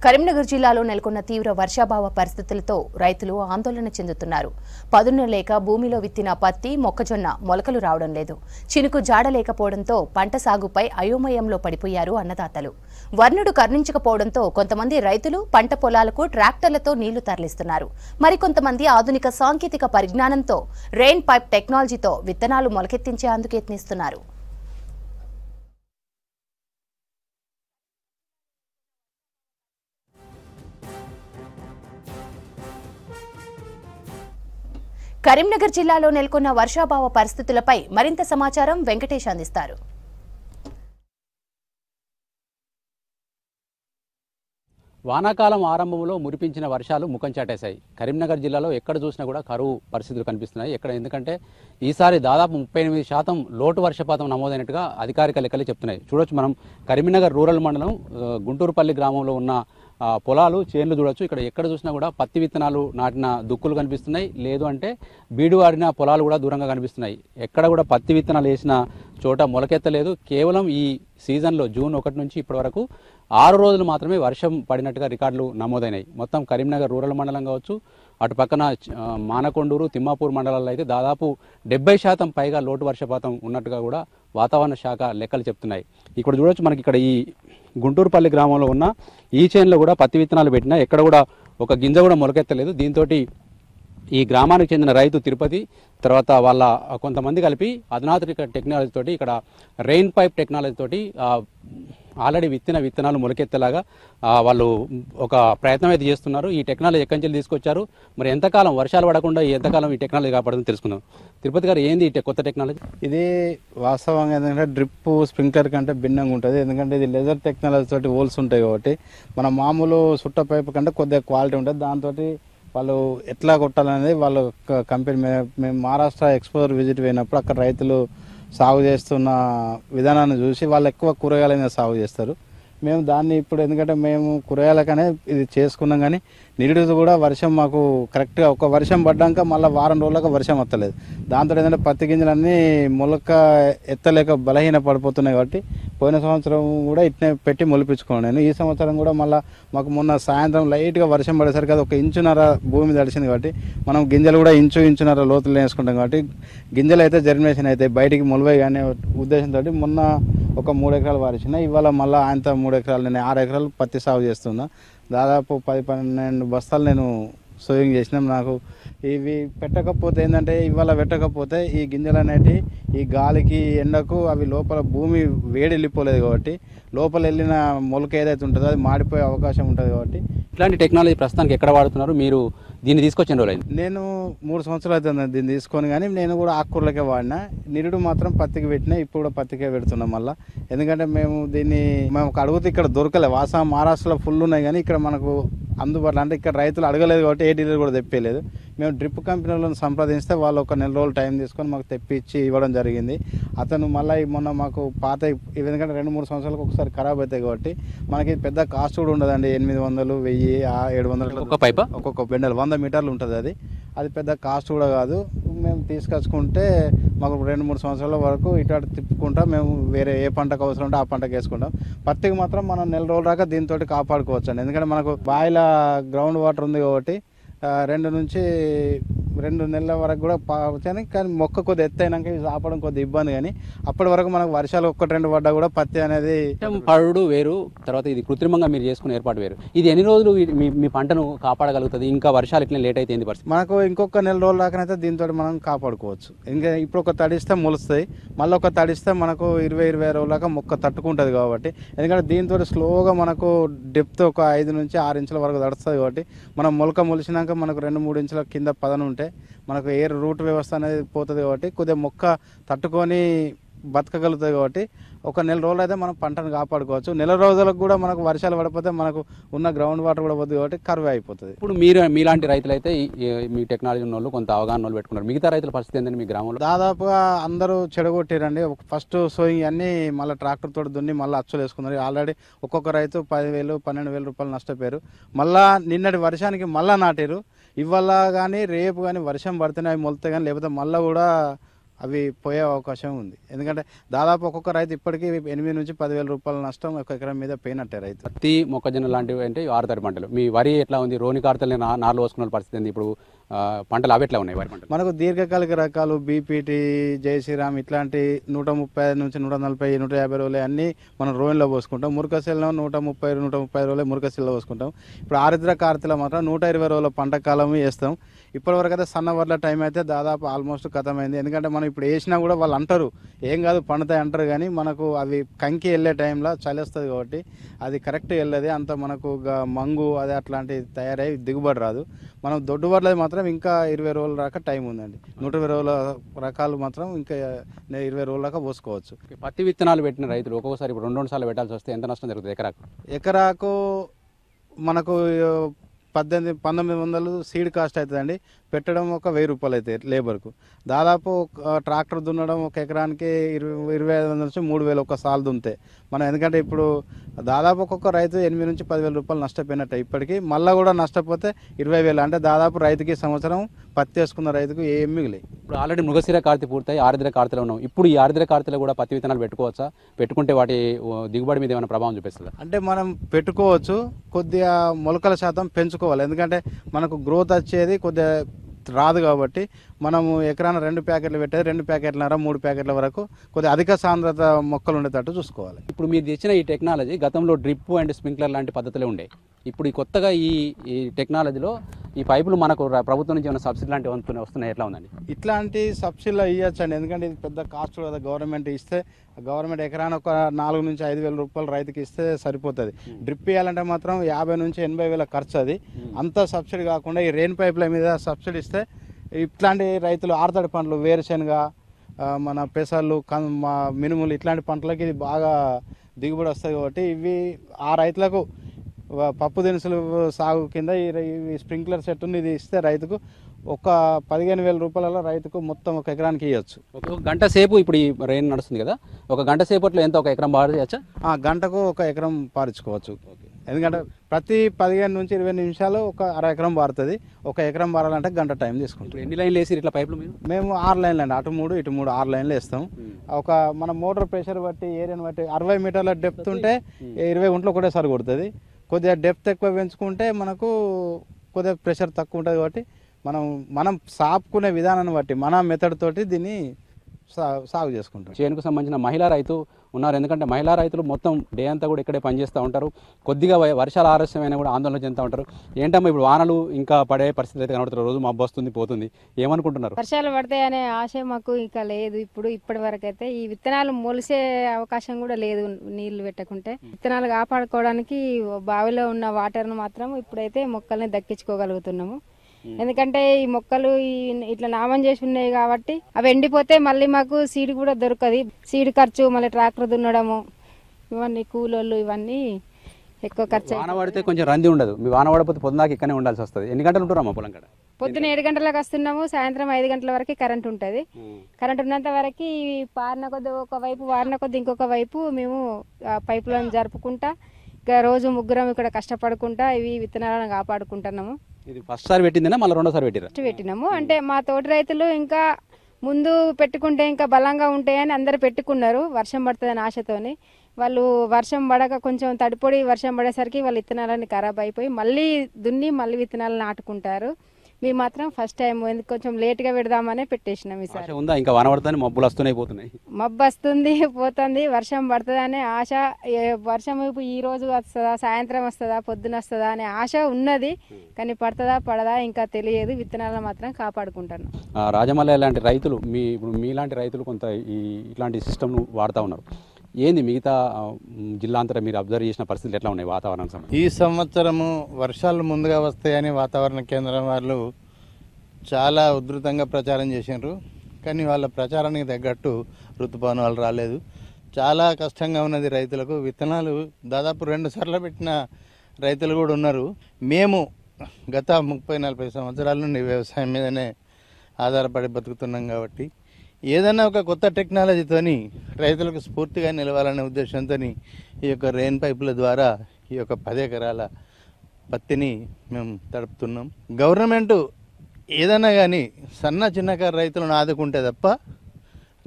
కరీంనగర్ జిల్లాలో నెలకొన్న తీవ్ర వర్షాభావ పరిస్థితులతో రైతులు ఆందోళన చెందుతున్నారు. పదును లేక భూమిలో విత్తిన పత్తి, మొక్కజొన్న మొలకలు రావడం లేదు. చినుకు జాడలేకపోవడంతో పంట సాగుపై అయోమయంలో పడిపోయారు అన్నదాతలు. వర్ణుడు కరుణించకపోవడంతో కొంతమంది రైతులు పంట పొలాలకు ట్రాక్టర్లతో నీళ్లు తరలిస్తున్నారు. మరికొంతమంది ఆధునిక సాంకేతిక పరిజ్ఞానంతో రెయిన్ పైప్ టెక్నాలజీతో విత్తనాలు మొలకెత్తించేందుకు యత్నిస్తున్నారు. కరీంనగర్ జిల్లాలో నెలకొన్న వర్షాభావ పరిస్థితులపై మరింత సమాచారం వెంకటేష్ అందిస్తారు. వానాకాలం ఆరంభంలో మురిపించిన వర్షాలు ముఖం చాటేశాయి. కరీంనగర్ జిల్లాలో ఎక్కడ చూసినా కూడా కరువు పరిస్థితులు కనిపిస్తున్నాయి. ఎందుకంటే ఈసారి దాదాపు 38% లోటు వర్షపాతం నమోదైనట్టుగా అధికారిక లెక్కలు చెప్తున్నాయి. చూడొచ్చు, మనం కరీంనగర్ రూరల్ మండలం గుంటూరుపల్లి గ్రామంలో ఉన్న పొలాలు, చేన్లు చూడొచ్చు. ఇక్కడ ఎక్కడ చూసినా కూడా పత్తి విత్తనాలు నాటిన దుక్కులు కనిపిస్తున్నాయి. లేదు అంటే బీడు వాడిన పొలాలు కూడా దూరంగా కనిపిస్తున్నాయి. ఎక్కడ కూడా పత్తి విత్తనాలు వేసిన చోట మొలకెత్తలేదు. కేవలం ఈ సీజన్లో జూన్ 1 నుంచి ఇప్పటి వరకు 6 రోజులు మాత్రమే వర్షం పడినట్టుగా రికార్డులు నమోదైనాయి. మొత్తం కరీంనగర్ రూరల్ మండలం కావచ్చు, అటు పక్కన మానకొండూరు, తిమ్మాపూర్ మండలాల్లో అయితే దాదాపు 70% పైగా లోటు వర్షపాతం ఉన్నట్టుగా కూడా వాతావరణ శాఖ లెక్కలు చెప్తున్నాయి. ఇక్కడ చూడొచ్చు, మనకి ఇక్కడ ఈ గుంటూరుపల్లి గ్రామంలో ఉన్న ఈ చేనులో కూడా పత్తి విత్తనాలు పెట్టినా ఎక్కడ కూడా ఒక గింజ కూడా మొలకెత్తలేదు. దీంతో ఈ గ్రామానికి చెందిన రైతు తిరుపతి, తర్వాత వాళ్ళ కొంతమంది కలిపి అధునాతనిక టెక్నాలజీ తోటి, ఇక్కడ రెయిన్ పైప్ టెక్నాలజీ తోటి ఆల్రెడీ విత్తనాలు మొలకెత్తేలాగా వాళ్ళు ఒక ప్రయత్నం అయితే చేస్తున్నారు. ఈ టెక్నాలజీ ఎక్కడి నుంచి తీసుకొచ్చారు, మరి ఎంతకాలం వర్షాలు పడకుండా ఎంతకాలం ఈ టెక్నాలజీ కాపాడుతుందో తెలుసుకుందాం. తిరుపతి గారు, ఏంది ఈ కొత్త టెక్నాలజీ? ఇది వాస్తవంగా ఏంటంటే డ్రిప్ స్ప్రింక్లర్ కంటే భిన్నంగా ఉంటుంది. ఎందుకంటే ఇది లెజర్ టెక్నాలజీ తోటి హోల్స్ ఉంటాయి కాబట్టి మన మామూలు సుట్ట పైపు కంటే కొద్దిగా క్వాలిటీ ఉంటుంది. దాంతో వాళ్ళు ఎట్లా కొట్టాలనేది వాళ్ళు కంపెనీ మేము మహారాష్ట్ర ఎక్స్పోజర్ విజిట్ పోయినప్పుడు అక్కడ రైతులు సాగు చేస్తున్న విధానాన్ని చూసి వాళ్ళు ఎక్కువ కూరగాయల మీద సాగు చేస్తారు. మేము దాన్ని ఇప్పుడు ఎందుకంటే మేము కూరగాయలకనే ఇది చేసుకున్నాం, కానీ నిరుడు కూడా వర్షం మాకు కరెక్ట్గా ఒక వర్షం పడ్డాక మళ్ళీ వారం రోజులకు వర్షం వస్తలేదు. దాంతో ఏంటంటే పత్తి గింజలన్నీ మొలక ఎత్తలేక బలహీన పడిపోతున్నాయి. కాబట్టి పోయిన సంవత్సరం కూడా ఇట్నే పెట్టి మొలిపించుకున్నాను నేను. ఈ సంవత్సరం కూడా మళ్ళీ మాకు మొన్న సాయంత్రం లైట్గా వర్షం పడేసరికి అది 1 ఇంచున్నర భూమి తడిసింది. కాబట్టి మనం గింజలు కూడా ఇంచున్నర లోతులు వేసుకుంటాం. కాబట్టి గింజలు అయితే జర్మినేషన్ అయితే బయటికి మొలవై అనే ఉద్దేశంతో మొన్న ఒక 3 ఎకరాలు వారిచిన. ఇవాళ మళ్ళీ ఆయనతో 3 ఎకరాలు, నేను 6 ఎకరాలు పత్తి సాగు చేస్తున్నా. దాదాపు 10-12 బస్తాలు నేను సోయింగ్ చేసినాం. నాకు ఇవి పెట్టకపోతే ఏంటంటే ఇవాళ పెట్టకపోతే ఈ గింజలు అనేవి ఈ గాలికి ఎండకు అవి లోపల భూమి వేడి వెళ్ళిపోలేదు. కాబట్టి లోపల వెళ్ళిన మొలక ఏదైతే ఉంటుందో అది మాడిపోయే అవకాశం ఉంటుంది. కాబట్టి ఇట్లాంటి టెక్నాలజీ ప్రస్తుతానికి ఎక్కడ వాడుతున్నారు? మీరు దీన్ని తీసుకొచ్చిన రోజు? నేను 3 సంవత్సరాలు అవుతుంది దీన్ని తీసుకొని, కానీ నేను కూడా ఆకుకూరలకే వాడినా. నిరుడు మాత్రం పత్తికి పెట్టినా. ఇప్పుడు కూడా పత్తికే పెడుతున్నాం మళ్ళీ. ఎందుకంటే మేము అడుగుతే ఇక్కడ దొరకలే. మహారాష్ట్రలో ఫుల్ ఉన్నాయి, కానీ ఇక్కడ మనకు అందుబాటులో అంటే ఇక్కడ రైతులు అడగలేదు కాబట్టి ఏ డీలర్ కూడా తెప్పలేదు. మేము డ్రిప్ కంపెనీలను సంప్రదిస్తే వాళ్ళు ఒక 4 రోజులు టైం తీసుకొని మాకు తెప్పించి ఇవ్వడం జరిగింది. అతను మళ్ళీ మొన్న మాకు పాత, ఎందుకంటే 2-3 సంవత్సరాలకు ఒకసారి ఖరాబ్ అవుతాయి కాబట్టి మనకి పెద్ద కాస్ట్ కూడా ఉండదండి. 800, 1000, 700 ఒక్కొక్క పైప, ఒక్కొక్క బెండల్ 100 మీటర్లు ఉంటుంది. అది పెద్ద కాస్ట్ కూడా కాదు. మేము తీసుకొచ్చుకుంటే మాకు 2-3 సంవత్సరాల వరకు ఇటు తిప్పుకుంటా మేము వేరే ఏ పంటకు అవసరం ఉంటే ఆ పంటకు వేసుకుంటాం. పత్తికి మాత్రం మనం 4 రోజుల దాకా దీంతో కాపాడుకోవచ్చు అండి. ఎందుకంటే మనకు బాయిల గ్రౌండ్ వాటర్ ఉంది కాబట్టి 2 నుంచి 2 నెలల వరకు కూడా పావచ్చని. కానీ మొక్క కొద్ది ఎత్తైనాక ఇది ఆపడం కొద్ది ఇబ్బంది, కానీ అప్పటి వరకు మనకు వర్షాలు 1-2 పడ్డా కూడా పత్తి అనేది పడుడు వేరు, తర్వాత ఇది కృత్రిమంగా మీరు చేసుకునే ఏర్పాటు వేరు. ఇది ఎన్ని రోజులు మీ పంటను కాపాడగలుగుతుంది? ఇంకా వర్షాలు ఇట్లా లేట్ అయితే ఏంది పరిస్థితి? మనకు ఇంకొక 4 రోజుల దాకానైతే దీంతో మనం కాపాడుకోవచ్చు. ఇంకా ఇప్పుడు ఒక తడిస్తే మొలుస్తాయి, మళ్ళీ ఒక తడిస్తే మనకు 20-20 రోజుల దాకా మొక్క తట్టుకుంటుంది. కాబట్టి ఎందుకంటే దీంతో స్లోగా మనకు డెప్త్ ఒక 5 నుంచి 6 ఇంచుల వరకు తడుస్తుంది. కాబట్టి మనం మొలక మొలిచినాక మనకు 2-3 ఇంచుల కింద పదను ఉంటే మనకు ఎయిర్ రూట్ వ్యవస్థ అనేది పోతుంది. కాబట్టి కొద్దిగా మొక్క తట్టుకొని బతకగలుగుతుంది. కాబట్టి ఒక 4 రోజులు అయితే మనం పంటను కాపాడుకోవచ్చు. 4 రోజులకు కూడా మనకు వర్షాలు పడిపోతే మనకు ఉన్న గ్రౌండ్ వాటర్ కూడా పోతుంది. కాబట్టి కరువు అయిపోతుంది. ఇప్పుడు మీలాంటి రైతులు అయితే మీ టెక్నాలజీ ఉన్న వాళ్ళు, కొంత అవగాహన వాళ్ళు పెట్టుకున్నారు. మిగతా రైతుల పరిస్థితి ఏంటంటే మీ గ్రామంలో దాదాపుగా అందరూ చెడగొట్టారండి. ఫస్ట్ సోయింగ్ అన్నీ మళ్ళీ ట్రాక్టర్ తోటి దున్ని మళ్ళీ అచ్చులు వేసుకున్నారు. ఆల్రెడీ ఒక్కొక్క రైతు 10,000-12,000 రూపాయలు నష్టపోయారు. మళ్ళీ నిన్నటి వర్షానికి మళ్ళీ నాటారు. ఇవాళ కానీ రేపు కానీ వర్షం పడితేనే అవి మొలుతాయి, కానీ లేకపోతే మళ్ళీ కూడా అవి పోయే అవకాశం ఉంది. ఎందుకంటే దాదాపు ఒక్కొక్క రైతు ఇప్పటికీ 8 నుంచి 10,000 రూపాయల నష్టం ఒక ఎకరం మీద పోయినట్టే రైతు. పత్తి మొక్కజొన్న లాంటివి అంటే ఆరుతడి పంటలు. మీ వరి ఎట్లా ఉంది? రోని కార్తెలు నార్లు పోసుకున్న పరిస్థితి ఉంది. ఇప్పుడు పంటలు అవి ఎట్లా ఉన్నాయి వరి పంటలు? మనకు దీర్ఘకాలిక రకాలు బీపీటీ, జయశ్రీరామ్ ఇట్లాంటి 130 నుంచి 140, 150 రోజులే అన్నీ మనం రోయిన్లో పోసుకుంటాం. మురకశీలలో 130 రోజులే మురకశీలలో పోసుకుంటాం. ఇప్పుడు ఆరుద్ర కార్తెలో మాత్రం 120 రోజుల పంట కాలం వేస్తాం. ఇప్పటివరకు అయితే సన్న వడ్ల టైం అయితే దాదాపు ఆల్మోస్ట్ ఖతమైంది. ఎందుకంటే మనం ఇప్పుడు వేసినా కూడా వాళ్ళు అంటారు ఏం కాదు పండుతాయి అంటారు, కానీ మనకు అవి కంకి వెళ్ళే టైంలో చలిస్తుంది కాబట్టి అది కరెక్ట్ వెళ్ళదు. అంత మనకు మంగు అదే అట్లాంటివి తయారై దిగుబడి రాదు. మనం దొడ్డు వడ్లది మాత్రం ఇంకా 20 రోజుల దాకా టైం ఉందండి. 120 రోజుల రకాలు మాత్రం ఇంకా 20 రోజుల దాకా పోసుకోవచ్చు. పత్తి విత్తనాలు పెట్టిన రైతులు ఒక్కొక్కసారి ఇప్పుడు 2 సార్లు పెట్టాల్సి వస్తే ఎంత నష్టం జరుగుతుంది ఎకరాకు? ఎకరాకు మనకు 1900 సీడ్ కాస్ట్ అవుతుందండి. పెట్టడం ఒక 1000 రూపాయలు అయితే లేబర్కు. దాదాపు ట్రాక్టర్ దున్నడం ఒక ఎకరానికి 2500 నుంచి 3000 ఒక సాలు దున్నితే మనం. ఎందుకంటే ఇప్పుడు దాదాపు ఒక్కొక్క రైతు 8 నుంచి 10,000 రూపాయలు నష్టపోయినట్టే ఇప్పటికీ. మళ్ళీ కూడా నష్టపోతే 20,000 అంటే దాదాపు రైతుకి సంవత్సరం పత్తి వేసుకున్న రైతుకు ఏం మిగిలి. ఇప్పుడు ఆల్రెడీ మృగశిర కార్తె పూర్తయి ఆరుద్ర కార్తెలో ఉన్నాం. ఇప్పుడు ఈ ఆరుద్ర కార్తెలో కూడా పత్తి విత్తనాలు పెట్టుకోవచ్చా? పెట్టుకుంటే వాటి దిగుబడి మీద ఏమైనా ప్రభావం చూపిస్తుందా? అంటే మనం పెట్టుకోవచ్చు, కొద్దిగా మొలకల శాతం పెంచుకోవాలి. ఎందుకంటే మనకు గ్రోత్ వచ్చేది కొద్దిగా రాదు కాబట్టి మనము ఎకరాన 2 ప్యాకెట్లు పెట్టేది 2 ప్యాకెట్లన్నర 3 ప్యాకెట్ల వరకు కొద్దిగా అధిక సాంద్రత మొక్కలు ఉండేటట్టు చూసుకోవాలి. ఇప్పుడు మీరు తెచ్చిన ఈ టెక్నాలజీ గతంలో డ్రిప్ అండ్ స్ప్రింక్లర్ లాంటి పద్ధతులే ఉండే. ఇప్పుడు ఈ కొత్తగా ఈ టెక్నాలజీలో ఈ పైపులు మనకు ప్రభుత్వం నుంచి ఏమైనా సబ్సిడీ లాంటివి వస్తున్నాయి, ఎట్లా ఉందండి? ఇట్లాంటి సబ్సిడీలు ఇవ్వచ్చండి. ఎందుకంటే ఇది పెద్ద కాస్ట్ కదా. గవర్నమెంట్ ఇస్తే గవర్నమెంట్ ఎకరాన ఒక 4 నుంచి 5,000 రూపాయలు రైతుకి ఇస్తే సరిపోతుంది. డ్రిప్ ఇవ్వాలంటే మాత్రం 50 నుంచి 80,000 ఖర్చు. అది అంత సబ్సిడీ కాకుండా ఈ రెయిన్ పైపుల మీద సబ్సిడీ ఇస్తే ఇట్లాంటి రైతులు ఆరుతడి పంటలు, వేరుశనగ, మన పెసలు, మినుములు ఇట్లాంటి పంటలకి ఇది బాగా దిగుబడి వస్తుంది కాబట్టి ఇవి ఆ రైతులకు పప్పు దినుసులు సాగు కింద ఈ స్ప్రింక్లర్ సెట్ ఇది ఇస్తే రైతుకు ఒక 15,000 రూపాయల రైతుకు మొత్తం ఒక ఎకరానికి ఇవ్వచ్చు. ఒక గంట సేపు ఇప్పుడు ఈ రెయిన్ నడుస్తుంది కదా, ఒక గంట సేపట్లో ఎంత ఒక ఎకరం పారించచ్చా? గంటకు ఒక ఎకరం పారించుకోవచ్చు. ఎందుకంటే ప్రతి 15 నుంచి 20 నిమిషాలు ఒక అర ఎకరం పారుతుంది. ఒక ఎకరం పారాలంటే గంట టైం తీసుకుంటాం. ఎన్ని లైన్లు వేసి ఇట్లా పైపులు? మేము 6 లైన్లు అండి. అటు 3 ఇటు 3 6 లైన్లు వేస్తాం. ఒక మన మోటార్ ప్రెషర్ బట్టి ఏరియాని బట్టి 60 మీటర్ల డెప్త్ ఉంటే 20 గుంటలు ఒకటేసారి కొడుతుంది. కొద్దిగా డెప్త్ ఎక్కువ పెంచుకుంటే మనకు కొద్దిగా ప్రెషర్ తక్కువ ఉంటుంది. కాబట్టి మనం సాపుకునే విధానాన్ని బట్టి మన మెథడ్ తోటి దీన్ని సాగు చేసుకుంటాం. చేనుకు సంబంధించిన మహిళా రైతు ఉన్నారు. ఎందుకంటే మహిళా రైతులు మొత్తం డే అంతా కూడా ఇక్కడే పనిచేస్తూ ఉంటారు. కొద్దిగా వర్షాల ఆలస్యమైనా కూడా ఆందోళన చెందుతూ ఉంటారు. ఏంటమ్మా ఇప్పుడు వానలు ఇంకా పడే పరిస్థితి అయితే కనబడుతుంది. రోజు మబ్బు వస్తుంది పోతుంది, ఏమనుకుంటున్నారు? వర్షాలు పడతాయనే ఆశ మాకు ఇంకా లేదు. ఇప్పటి వరకు అయితే ఈ విత్తనాలు మొలిసే అవకాశం కూడా లేదు. నీళ్లు పెట్టకుంటే విత్తనాలు కాపాడుకోవడానికి బావిలో ఉన్న వాటర్ను మాత్రం ఇప్పుడైతే మొక్కల్ని దక్కించుకోగలుగుతున్నాము. ఎందుకంటే ఈ మొక్కలు ఇట్లా నామం చేసి ఉన్నాయి కాబట్టి అవి ఎండిపోతే మళ్ళీ మాకు సీడ్ కూడా దొరకదు. సీడ్ ఖర్చు, మళ్ళీ ట్రాక్టర్ దున్నడము, ఇవన్నీ కూలోళ్ళు ఇవన్నీ ఎక్కువ ఖర్చు. వాన పడితే కొంచెం రంది ఉండదు. మీ వాన పడిపోతే పొద్దునాక ఇక్కడనే ఉండాల్సి వస్తుంది. ఎన్ని గంటలు ఉంటారమ్మా పొలం కాడ? పొద్దున 7 గంటలకు వస్తున్నాము, సాయంత్రం 5 గంటల వరకు కరెంట్ ఉంటుంది. కరెంట్ ఉన్నంత వరకు పారిన కొద్ది ఒకవైపు, వారిన కొద్ది ఇంకొక వైపు మేము పైపులను జరుపుకుంటా ఇక రోజు ముగ్గురం ఇక్కడ కష్టపడుకుంటా ఇవి విత్తనాలను కాపాడుకుంటున్నాము. ఇది ఫస్ట్ సారి పెట్టిందేనా మళ్ళీ రెండోసారి పెట్టినాము? అంటే మా తోటి రైతులు ఇంకా ముందు పెట్టుకుంటే ఇంకా బలంగా ఉంటాయని అందరు పెట్టుకున్నారు. వర్షం పడుతుందని ఆశతోని వాళ్ళు వర్షం పడక కొంచెం తడిపొడి వర్షం పడేసరికి వాళ్ళ విత్తనాలన్నీ ఖరాబ్ అయిపోయి మళ్ళీ దున్ని మళ్ళీ విత్తనాలు నాటుకుంటారు. మేము మాత్రం ఫస్ట్ టైం కొంచెం లేట్గా పెడదామనే పెట్టేసినాం. ఈసారి ఉందా ఇంకా వాన పడుతుంది, మబ్బులు వస్తున్నాయి పోతున్నాయి? మబ్బు వస్తుంది పోతుంది, వర్షం పడుతుందనే ఆశ. వర్షం ఈ రోజు వస్తుందా, సాయంత్రం వస్తుందా, పొద్దున వస్తుందా అనే ఆశ ఉన్నది. కానీ పడుతుందా పడదా ఇంకా తెలియదు. విత్తనాలను మాత్రం కాపాడుకుంటాను. రాజమల్లె లాంటి రైతులు ఇప్పుడు మీలాంటి రైతులు కొంత ఇట్లాంటి సిస్టమ్ వాడుతూ ఉన్నారు. ఏంది మిగతా జిల్లా అంతటా మీరు అబ్జర్వ్ చేసిన పరిస్థితులు ఎట్లా ఉన్నాయి వాతావరణం? ఈ సంవత్సరము వర్షాలు ముందుగా వస్తాయని వాతావరణ కేంద్రం వాళ్ళు చాలా ఉధృతంగా ప్రచారం చేసినారు. కానీ వాళ్ళ ప్రచారానికి తగ్గట్టు ఋతుపవనాలు రాలేదు. చాలా కష్టంగా ఉన్నది రైతులకు. విత్తనాలు దాదాపు 2 సార్లు పెట్టిన రైతులు కూడా ఉన్నారు. మేము గత 30-40 సంవత్సరాల నుండి వ్యవసాయం మీదనే ఆధారపడి బతుకుతున్నాం కాబట్టి ఏదైనా ఒక కొత్త టెక్నాలజీతోని రైతులకు స్ఫూర్తిగా నిలవాలనే ఉద్దేశంతో ఈ యొక్క రెయిన్ పైపుల ద్వారా ఈ యొక్క 10 ఎకరాల పత్తిని మేము తడుపుతున్నాం. గవర్నమెంట్ ఏదైనా కానీ చిన్నకారు రైతులను ఆదుకుంటే తప్ప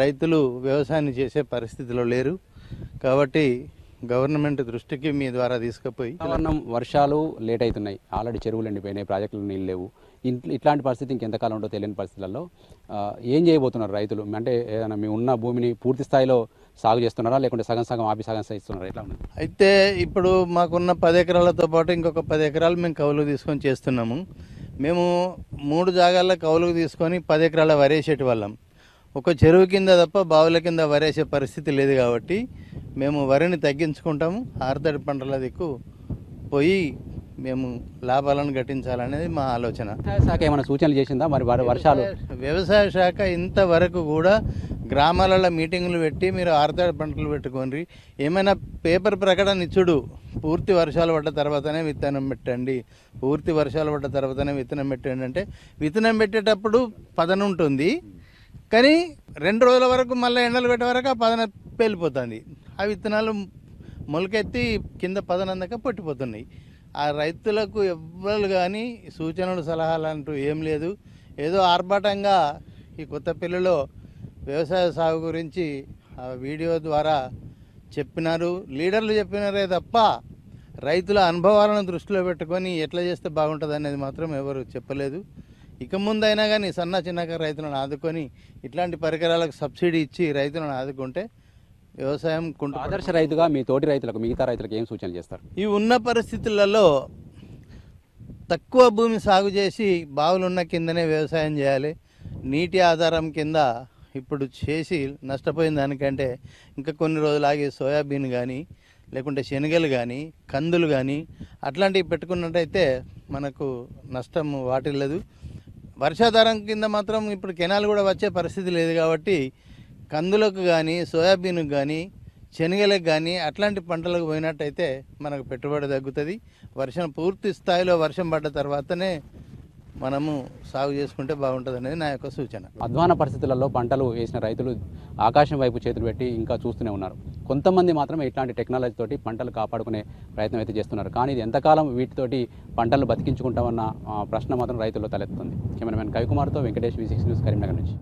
రైతులు వ్యవసాయాన్ని చేసే పరిస్థితిలో లేరు. కాబట్టి గవర్నమెంట్ దృష్టికి మీ ద్వారా తీసుకుపోయి వాతావరణం వర్షాలు లేట్ అవుతున్నాయి, ఆల్రెడీ చెరువులు ఎండిపోయినాయి, ప్రాజెక్టులు నీళ్ళు లేవు. ఇట్లాంటి పరిస్థితి ఇంకెంతకాలం ఉంటో తెలియని పరిస్థితులలో ఏం చేయబోతున్నారు రైతులు? అంటే ఏదైనా మీ ఉన్న భూమిని పూర్తి స్థాయిలో సాగు చేస్తున్నారా, లేకుంటే సగం సగం ఆపి సగం ఇస్తున్నారా? ఎట్లా ఉన్నది? అయితే ఇప్పుడు మాకున్న 10 ఎకరాలతో పాటు ఇంకొక 10 ఎకరాలు మేము కౌలుకు తీసుకొని చేస్తున్నాము. మేము 3 జాగాల్లో కౌలుకు తీసుకొని 10 ఎకరాల వరేసేటి వాళ్ళం. ఒక చెరువు కింద తప్ప బావుల కింద వరేసే పరిస్థితి లేదు. కాబట్టి మేము వరిని తగ్గించుకుంటాము, ఆరుతడి పంటల దిక్కు పోయి మేము లాభాలను గట్టించాలనేది మా ఆలోచన. వ్యవసాయ శాఖ ఏమైనా సూచనలు చేసిందా? మరి వర్షాలు వ్యవసాయ శాఖ ఇంతవరకు కూడా గ్రామాలలో మీటింగులు పెట్టి మీరు ఆరుతడి పంటలు పెట్టుకోండి, ఏమైనా పేపర్ ప్రకటన ఇచ్చుడు, పూర్తి వర్షాలు పడ్డ తర్వాతనే విత్తనం పెట్టండి, పూర్తి వర్షాలు పడ్డ తర్వాతనే విత్తనం పెట్టండి అంటే విత్తనం పెట్టేటప్పుడు పదన ఉంటుంది, కానీ 2 రోజుల వరకు మళ్ళీ ఎండలు పెట్టే వరకు ఆ పదన పేలిపోతుంది. ఆ విత్తనాలు మొలకెత్తి కింద పదనందాక పట్టిపోతున్నాయి. ఆ రైతులకు ఎవ్వరు కానీ సూచనలు సలహాలు అంటూ ఏం లేదు. ఏదో ఆర్భాటంగా ఈ కొత్తపల్లిలో వ్యవసాయ సాగు గురించి ఆ వీడియో ద్వారా చెప్పినారు, లీడర్లు చెప్పినారే తప్ప రైతుల అనుభవాలను దృష్టిలో పెట్టుకొని ఎట్లా చేస్తే బాగుంటుంది అనేది మాత్రం ఎవరు చెప్పలేదు. ఇక ముందైనా కానీ సన్న చిన్నకారు రైతులను ఆదుకొని ఇట్లాంటి పరికరాలకు సబ్సిడీ ఇచ్చి రైతులను ఆదుకుంటే వ్యవసాయం ఆదర్శ రైతుగా మీ తోటి రైతులకు, మిగతా రైతులకు ఏం సూచనలు చేస్తారు? ఈ ఉన్న పరిస్థితులలో తక్కువ భూమి సాగు చేసి బావులున్న కిందనే వ్యవసాయం చేయాలి. నీటి ఆధారం కింద ఇప్పుడు చేసి నష్టపోయిన దానికంటే ఇంకా కొన్ని రోజులు ఆగి సోయాబీన్ కానీ లేకుంటే శనగలు కానీ కందులు కానీ అట్లాంటివి పెట్టుకున్నట్టయితే మనకు నష్టం వాటిల్లదు. వర్షాధారం కింద మాత్రం ఇప్పుడు కెనాల్ కూడా వచ్చే పరిస్థితి లేదు. కాబట్టి కందులకు కానీ సోయాబీన్కి కానీ శనగలకు కానీ అట్లాంటి పంటలకు పోయినట్టయితే మనకు పెట్టుబడి తగ్గుతుంది. పూర్తి స్థాయిలో వర్షం పడ్డ తర్వాతనే మనము సాగు చేసుకుంటే బాగుంటుంది అనేది నా యొక్క సూచన. అధ్వాన పరిస్థితులలో పంటలు వేసిన రైతులు ఆకాశం వైపు చేతులు పెట్టి ఇంకా చూస్తూనే ఉన్నారు. కొంతమంది మాత్రమే ఇట్లాంటి టెక్నాలజీ తోటి పంటలు కాపాడుకునే ప్రయత్నం అయితే చేస్తున్నారు. కానీ ఇది ఎంతకాలం వీటితోటి పంటలు బతికించుకుంటామన్న ప్రశ్న మాత్రం రైతుల్లో తలెత్తుతుంది. కెమెరామెన్ కవికుమార్తో వెంకటేష్, V6 న్యూస్, కరీంనగర్ నుంచి.